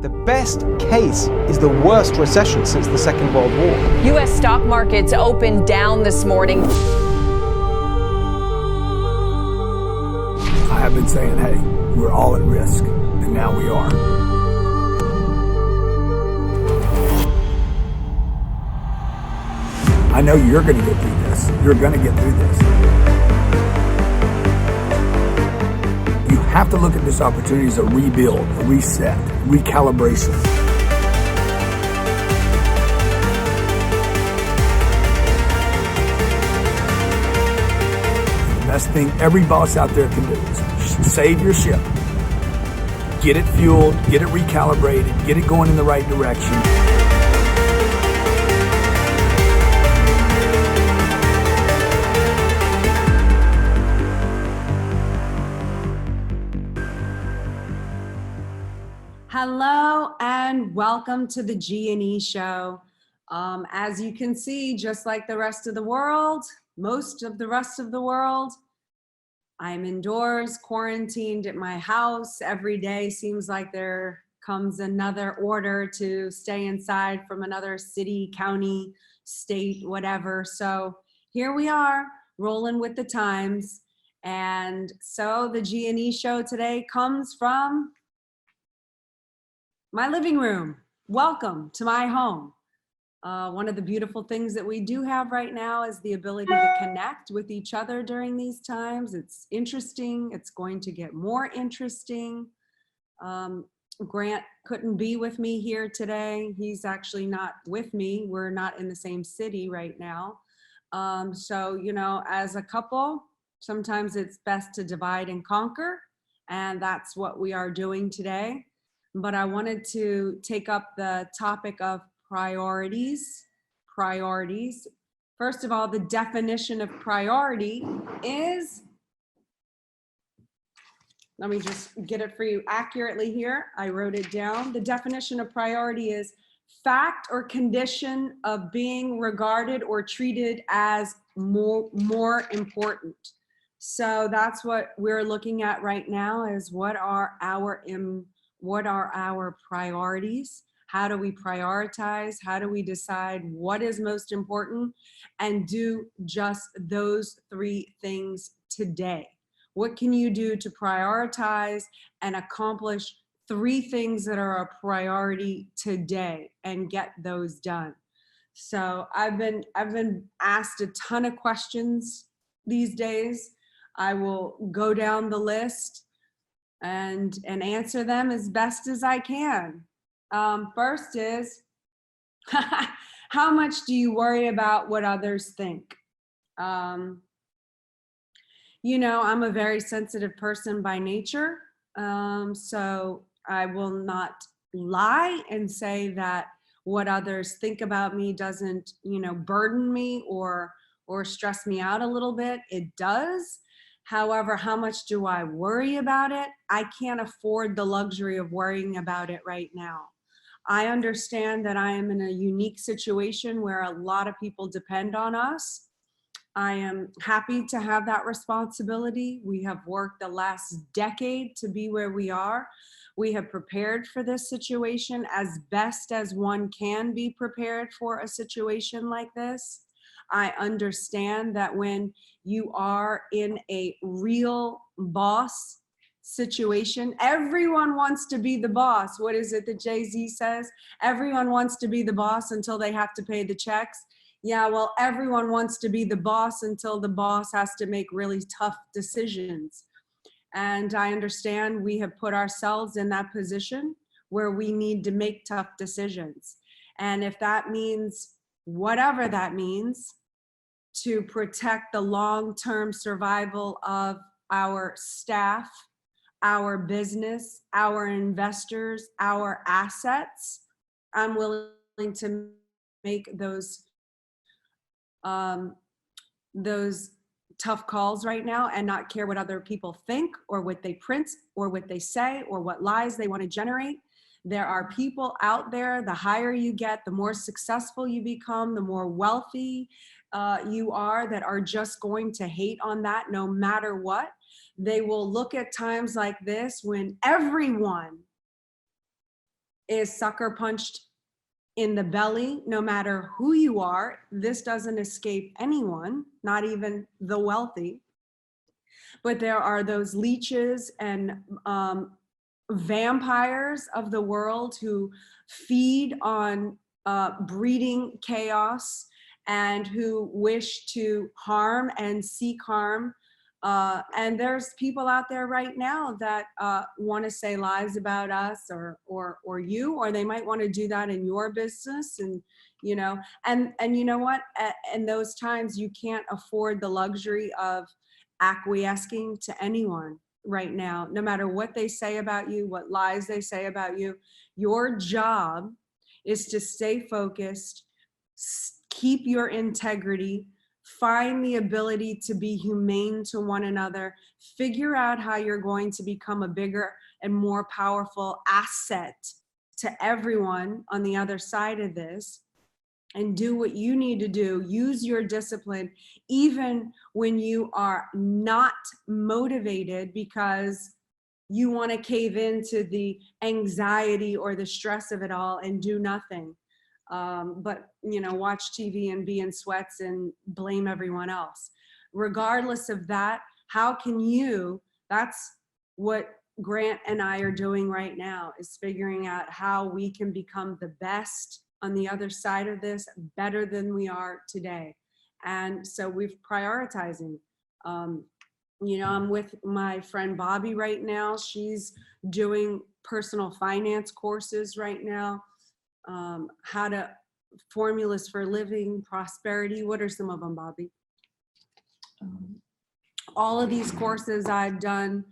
The best case is the worst recession since the Second World War. U.S. stock markets opened down this morning. I have been saying, hey, we're all at risk, and now we are. I know you're going to get through this. You're going to get through this. You have to look at this opportunity as a rebuild, a reset, recalibration. The best thing every boss out there can do is save your ship, get it fueled, get it recalibrated, get it going in the right direction. Hello and welcome to the G&E show. As you can see, just like the rest of the world, most of the rest of the world, I'm indoors, quarantined at my house. Every day seems like there comes another order to stay inside from another city, county, state, whatever. So here we are, rolling with the times. And so the G&E show today comes from my living room. Welcome to my home. One of the beautiful things that we do have right now is the ability to connect with each other during these times. It's interesting. It's going to get more interesting. Grant couldn't be with me here today. He's actually not with me. We're not in the same city right now. So, you know, as a couple, sometimes it's best to divide and conquer. And that's what we are doing today. But I wanted to take up the topic of priorities. Priorities. First of all, the definition of priority is, let me just get it for you accurately here. I wrote it down. The definition of priority is fact or condition of being regarded or treated as more important. So that's what we're looking at right now, is what are our priorities? How do we prioritize? How do we decide what is most important and do just those three things today? What can you do to prioritize and accomplish three things that are a priority today and get those done? So I've been asked a ton of questions these days. I will go down the list and answer them as best as I can. First is, how much do you worry about what others think? You know, I'm a very sensitive person by nature, so I will not lie and say that what others think about me doesn't, you know, burden me or stress me out a little bit. It does. However, how much do I worry about it? I can't afford the luxury of worrying about it right now. I understand that I am in a unique situation where a lot of people depend on us. I am happy to have that responsibility. We have worked the last decade to be where we are. We have prepared for this situation as best as one can be prepared for a situation like this. I understand that when you are in a real boss situation, everyone wants to be the boss. What is it that Jay-Z says? Everyone wants to be the boss until they have to pay the checks. Yeah, well, everyone wants to be the boss until the boss has to make really tough decisions. And I understand we have put ourselves in that position where we need to make tough decisions. And if that means, whatever that means, to protect the long-term survival of our staff, our business, our investors, our assets, I'm willing to make those tough calls right now and not care what other people think or what they print or what they say or what lies they want to generate. There are people out there, the higher you get, the more successful you become, the more wealthy you are, that are just going to hate on that no matter what. They will look at times like this when everyone is sucker punched in the belly, no matter who you are. This doesn't escape anyone, not even the wealthy. But there are those leeches and vampires of the world who feed on breeding chaos and who wish to harm and seek harm. And there's people out there right now that want to say lies about us or you, or they might want to do that in your business. And you know, and you know what? In those times, you can't afford the luxury of acquiescing to anyone right now, no matter what they say about you, what lies they say about you. Your job is to stay focused, keep your integrity, find the ability to be humane to one another, figure out how you're going to become a bigger and more powerful asset to everyone on the other side of this, and do what you need to do. Use your discipline, even when you are not motivated because you want to cave into the anxiety or the stress of it all and do nothing. But, you know, watch TV and be in sweats and blame everyone else. Regardless of that, how can you, that's what Grant and I are doing right now, is figuring out how we can become the best on the other side of this, better than we are today. And so we've prioritizing. You know, I'm with my friend Bobby right now. She's doing personal finance courses right now. How to, formulas for living, prosperity. What are some of them, Bobby? All of these courses I've done.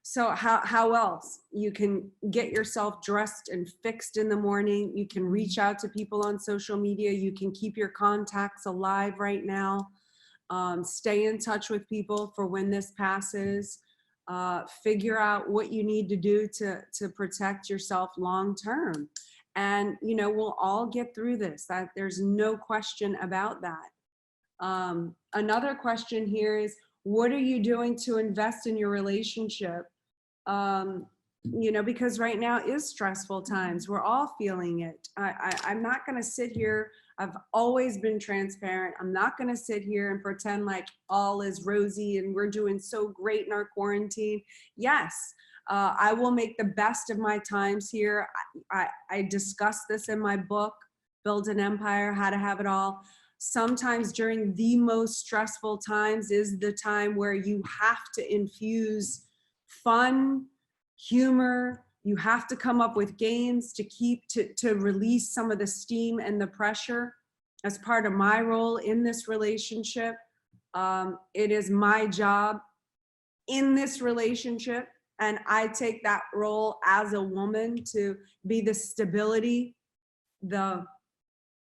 So how else? You can get yourself dressed and fixed in the morning. You can reach out to people on social media. You can keep your contacts alive right now. Stay in touch with people for when this passes. Figure out what you need to do to protect yourself long term. And, you know, we'll all get through this. That there's no question about that. Another question here is, what are you doing to invest in your relationship? You know, because right now is stressful times. We're all feeling it. I'm not going to sit here. I've always been transparent. I'm not going to sit here and pretend like all is rosy and we're doing so great in our quarantine. Yes, I will make the best of my times here. I discuss this in my book, Build an Empire, How to Have It All. Sometimes during the most stressful times is the time where you have to infuse fun, humor. You have to come up with games to release some of the steam and the pressure. As part of my role in this relationship, it is my job in this relationship, and I take that role as a woman to be the stability, the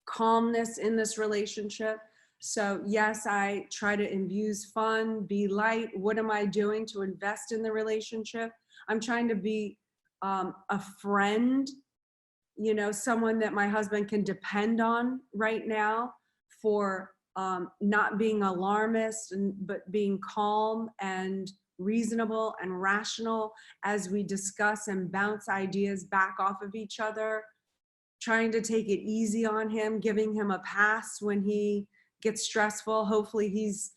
calmness in this relationship. So yes, I try to infuse fun, be light. What am I doing to invest in the relationship? I'm trying to be a friend, you know, someone that my husband can depend on right now for not being alarmist, but being calm and reasonable and rational as we discuss and bounce ideas back off of each other, trying to take it easy on him, giving him a pass when he gets stressful. Hopefully he's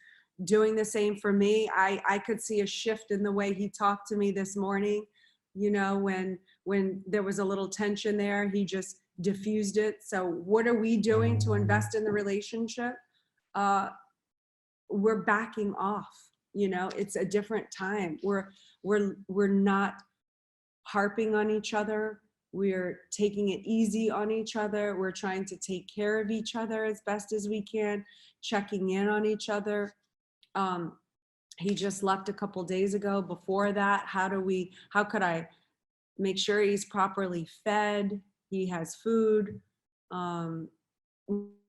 doing the same for me. I could see a shift in the way he talked to me this morning. You know, when there was a little tension there, he just diffused it. So what are we doing to invest in the relationship? We're backing off. You know, it's a different time. We're not harping on each other. We're taking it easy on each other. We're trying to take care of each other as best as we can, checking in on each other. He just left a couple days ago. Before that, how could I make sure he's properly fed? He has food,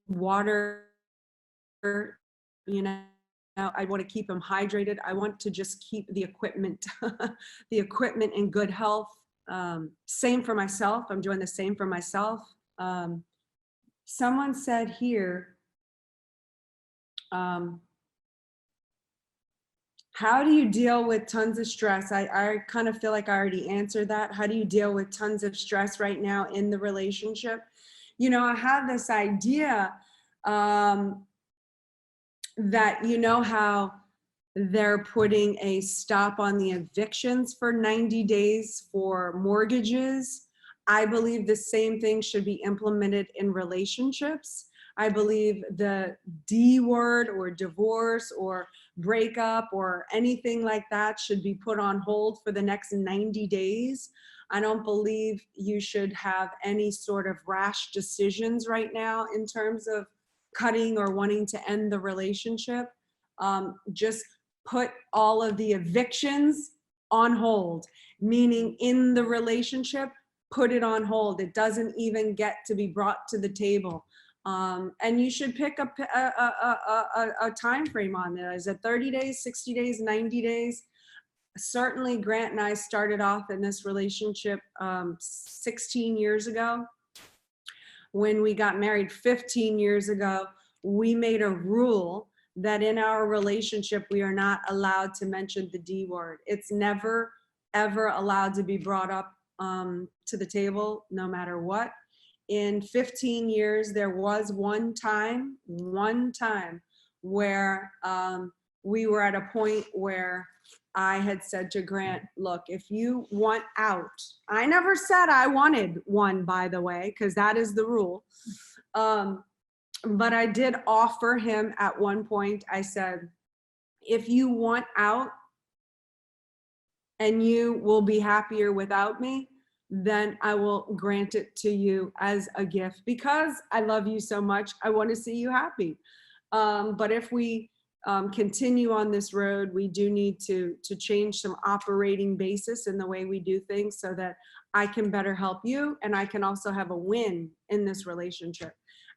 water, you know. I want to keep him hydrated. I want to just keep the equipment, the equipment in good health. Same for myself. I'm doing the same for myself. Someone said how How do you deal with tons of stress? I kind of feel like I already answered that. How do you deal with tons of stress right now in the relationship? You know, I have this idea that, you know, how they're putting a stop on the evictions for 90 days for mortgages. I believe the same thing should be implemented in relationships. I believe the D word or divorce or breakup or anything like that should be put on hold for the next 90 days. I don't believe you should have any sort of rash decisions right now in terms of cutting or wanting to end the relationship. Just put all of the evictions on hold, meaning in the relationship, put it on hold. It doesn't even get to be brought to the table. And you should pick a time frame on that. Is it 30 days, 60 days, 90 days? Certainly Grant and I started off in this relationship 16 years ago. When we got married 15 years ago, we made a rule that in our relationship, we are not allowed to mention the D word. It's never, ever allowed to be brought up to the table, no matter what. In 15 years, there was one time where we were at a point where I had said to Grant, look, if you want out, I never said I wanted one, by the way, because that is the rule. But I did offer him at one point, I said, if you want out and you will be happier without me, then I will grant it to you as a gift because I love you so much. I want to see you happy. But if we continue on this road, we do need to change some operating basis in the way we do things so that I can better help you and I can also have a win in this relationship.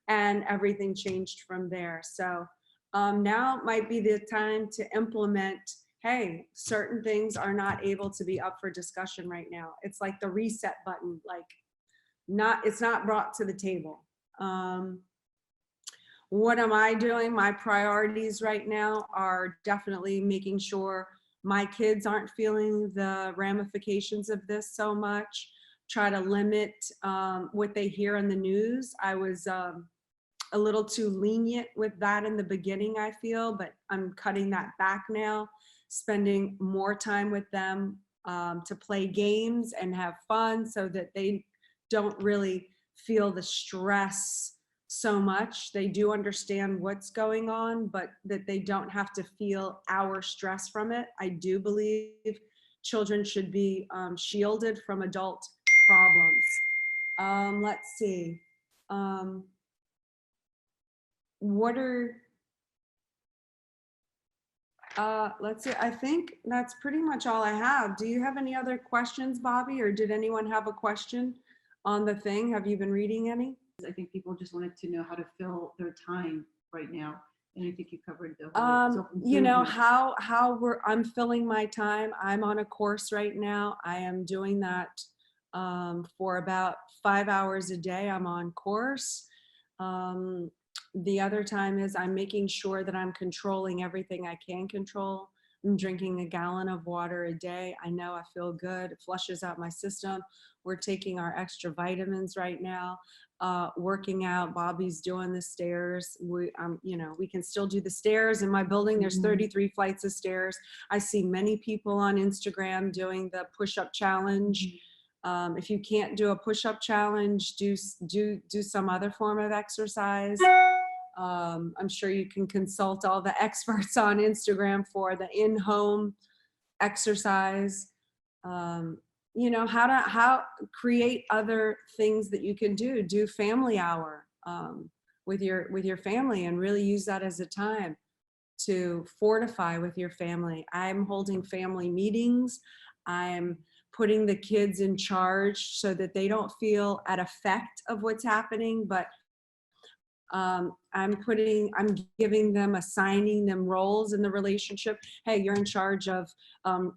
And everything changed from there. So now might be the time to implement, hey, certain things are not able to be up for discussion right now. It's like the reset button, like it's not brought to the table. What am I doing? My priorities right now are definitely making sure my kids aren't feeling the ramifications of this so much. Try to limit what they hear in the news. I was a little too lenient with that in the beginning, I feel, but I'm cutting that back now, spending more time with them to play games and have fun so that they don't really feel the stress so much. They do understand what's going on, but that they don't have to feel our stress from it. I do believe children should be shielded from adult problems. Let's see. Let's see, I think that's pretty much all I have. Do you have any other questions, Bobby, or did anyone have a question on the thing? Have you been reading any? I think people just wanted to know how to fill their time right now. And I think you covered the whole you know, I'm filling my time. I'm on a course right now. I am doing that for about 5 hours a day. I'm on course. The other time is I'm making sure that I'm controlling everything I can control. I'm drinking a gallon of water a day. I know I feel good. It flushes out my system. We're taking our extra vitamins right now. Working out. Bobby's doing the stairs. You know, we can still do the stairs in my building. There's 33 flights of stairs. I see many people on Instagram doing the push-up challenge. If you can't do a push-up challenge, do some other form of exercise. I'm sure you can consult all the experts on Instagram for the in-home exercise. You know, how create other things that you can do family hour with your family and really use that as a time to fortify with your family. I'm holding family meetings. I'm putting the kids in charge so that they don't feel at effect of what's happening, but I'm giving them, assigning them roles in the relationship. Hey, you're in charge of,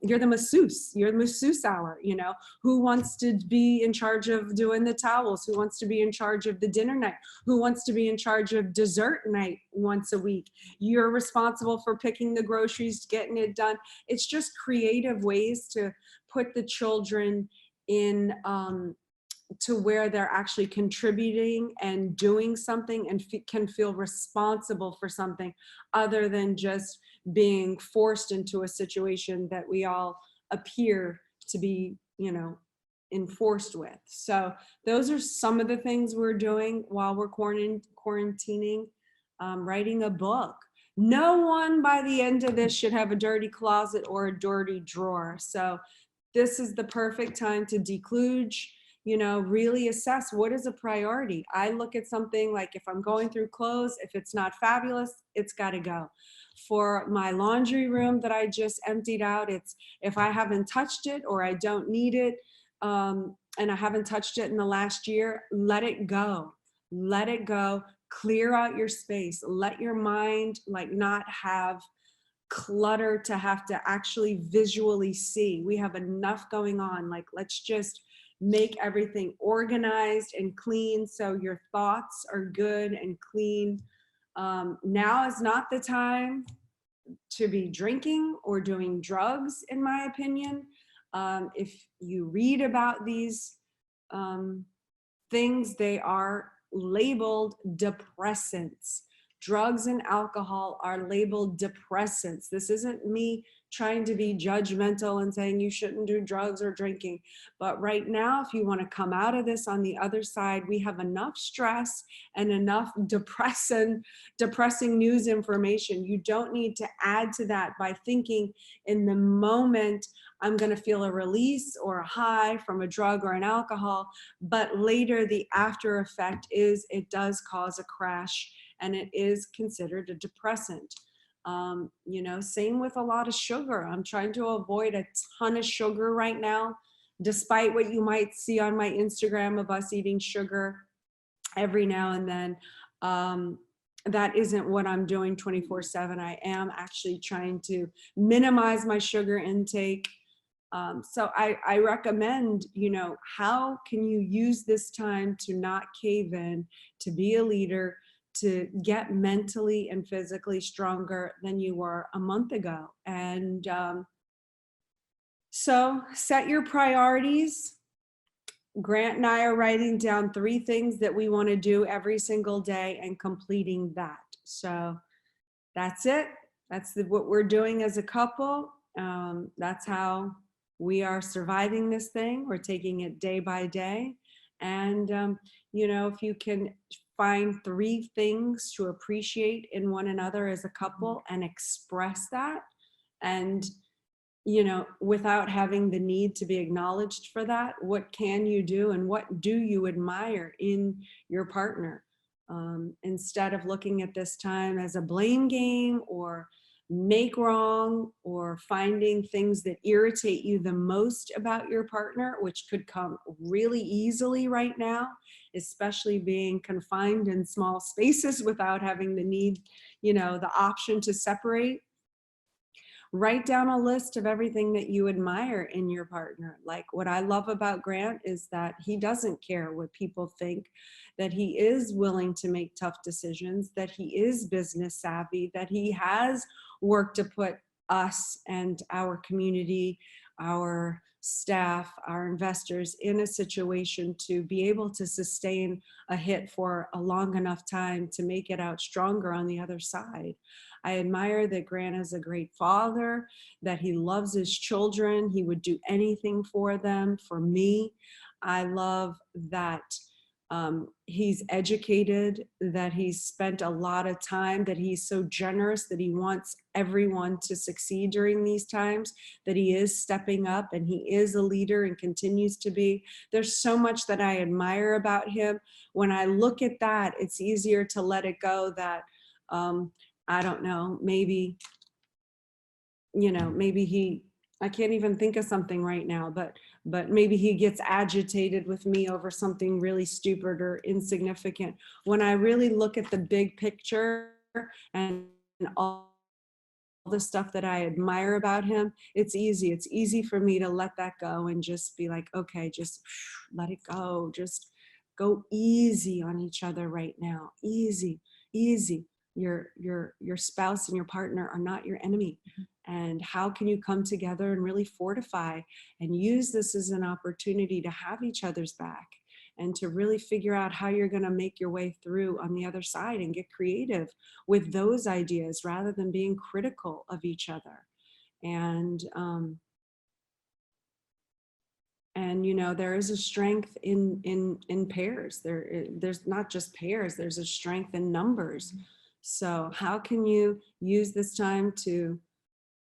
you're the masseuse hour, you know, who wants to be in charge of doing the towels? Who wants to be in charge of the dinner night? Who wants to be in charge of dessert night once a week? You're responsible for picking the groceries, getting it done. It's just creative ways to put the children in, to where they're actually contributing and doing something and can feel responsible for something other than just being forced into a situation that we all appear to be, you know, enforced with. So those are some of the things we're doing while we're quarantining. Writing a book. No one by the end of this should have a dirty closet or a dirty drawer. So this is the perfect time to dekludge, you know, really assess what is a priority. I look at something like, if I'm going through clothes, if it's not fabulous, it's got to go. For my laundry room that I just emptied out, it's if I haven't touched it or I don't need it, and I haven't touched it in the last year, let it go. Let it go. Clear out your space. Let your mind like not have clutter to have to actually visually see. We have enough going on. Like, let's just make everything organized and clean so your thoughts are good and clean. Now is not the time to be drinking or doing drugs, in my opinion. If you read about these things, they are labeled depressants. Drugs and alcohol are labeled depressants. This isn't me trying to be judgmental and saying you shouldn't do drugs or drinking. But right now, if you want to come out of this on the other side, we have enough stress and enough depressing news information. You don't need to add to that by thinking in the moment, I'm going to feel a release or a high from a drug or an alcohol. But later, the after effect is it does cause a crash, and it is considered a depressant. You know, same with a lot of sugar. I'm trying to avoid a ton of sugar right now, despite what you might see on my Instagram of us eating sugar every now and then. That isn't what I'm doing 24/7. I am actually trying to minimize my sugar intake. So I recommend, you know, how can you use this time to not cave in, to be a leader, to get mentally and physically stronger than you were a month ago. And so set your priorities. Grant and I are writing down 3 things that we want to do every single day and completing that. So that's it. That's what we're doing as a couple. That's how we are surviving this thing. We're taking it day by day. And, you know, if you can find 3 things to appreciate in one another as a couple and express that, and, you know, without having the need to be acknowledged for that, what can you do and what do you admire in your partner? Instead of looking at this time as a blame game or make wrong or finding things that irritate you the most about your partner, which could come really easily right now, especially being confined in small spaces without having the need, you know, the option to separate. Write down a list of everything that you admire in your partner. Like, what I love about Grant is that he doesn't care what people think, that he is willing to make tough decisions, that he is business savvy, that he has worked to put us and our community, our staff, our investors in a situation to be able to sustain a hit for a long enough time to make it out stronger on the other side. I admire that Grant is a great father, that he loves his children. He would do anything for them, for me. I love that he's educated, that he's spent a lot of time, that he's so generous, that he wants everyone to succeed during these times, that he is stepping up and he is a leader and continues to be. There's so much that I admire about him. When I look at that, it's easier to let it go that, I don't know, maybe, you know, maybe he I can't even think of something right now, but maybe he gets agitated with me over something really stupid or insignificant. When I really look at the big picture and all the stuff that I admire about him, it's easy. It's easy for me to let that go and just be like, okay, just let it go. Just go easy on each other right now. Easy, easy. Your spouse and your partner are not your enemy. And how can you come together and really fortify and use this as an opportunity to have each other's back and to really figure out how you're going to make your way through on the other side and get creative with those ideas rather than being critical of each other. And you know, there is a strength in pairs. There's not just pairs, there's a strength in numbers. So how can you use this time to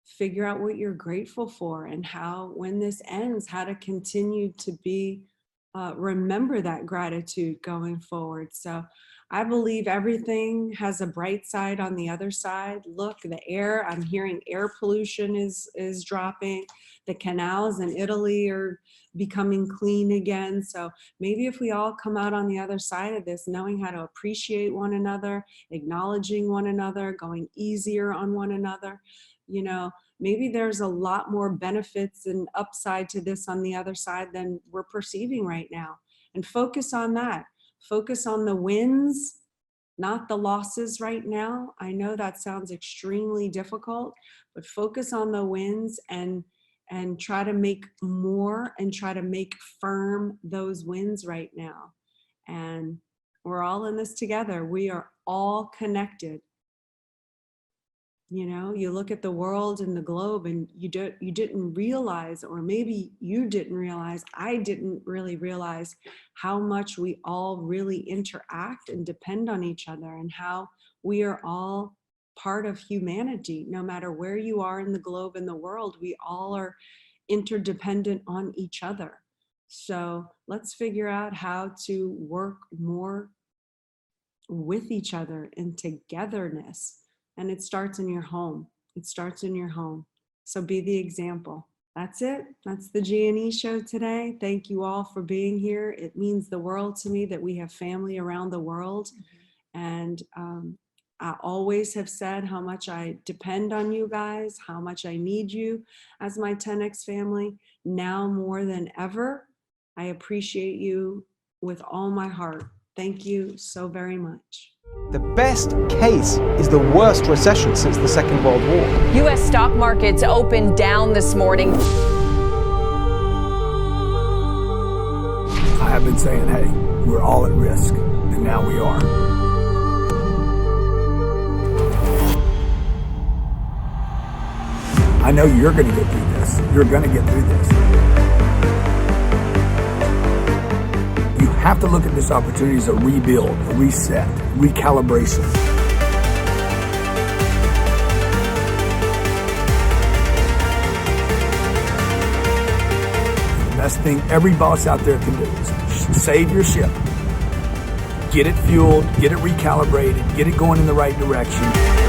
figure out what you're grateful for, and how, when this ends, how to continue to be remember that gratitude going forward. So I believe everything has a bright side on the other side. Look, the air, I'm hearing air pollution is dropping. The canals in Italy are becoming clean again. So maybe if we all come out on the other side of this, knowing how to appreciate one another, acknowledging one another, going easier on one another, you know, maybe there's a lot more benefits and upside to this on the other side than we're perceiving right now. And focus on that. Focus on the wins, not the losses right now. I know that sounds extremely difficult, but focus on the wins and try to make more and try to make firm those wins right now. And we're all in this together. We are all connected. You know, you look at the world and the globe and you didn't realize, or maybe you didn't realize, I didn't really realize how much we all really interact and depend on each other, and how we are all part of humanity. No matter where you are in the globe and the world, we all are interdependent on each other. So let's figure out how to work more with each other in togetherness. And it starts in your home. It starts in your home. So be the example. That's it. That's the G&E show today. Thank you all for being here. It means the world to me that we have family around the world. And I always have said how much I depend on you guys, how much I need you as my 10X family. Now more than ever, I appreciate you with all my heart. Thank you so very much. The best case is the worst recession since the Second World War. U.S. stock markets opened down this morning. I have been saying, hey, we're all at risk, and now we are. I know you're going to get through this. You're going to get through this. You have to look at this opportunity as a rebuild, a reset, recalibration. The best thing every boss out there can do is save your ship, get it fueled, get it recalibrated, get it going in the right direction.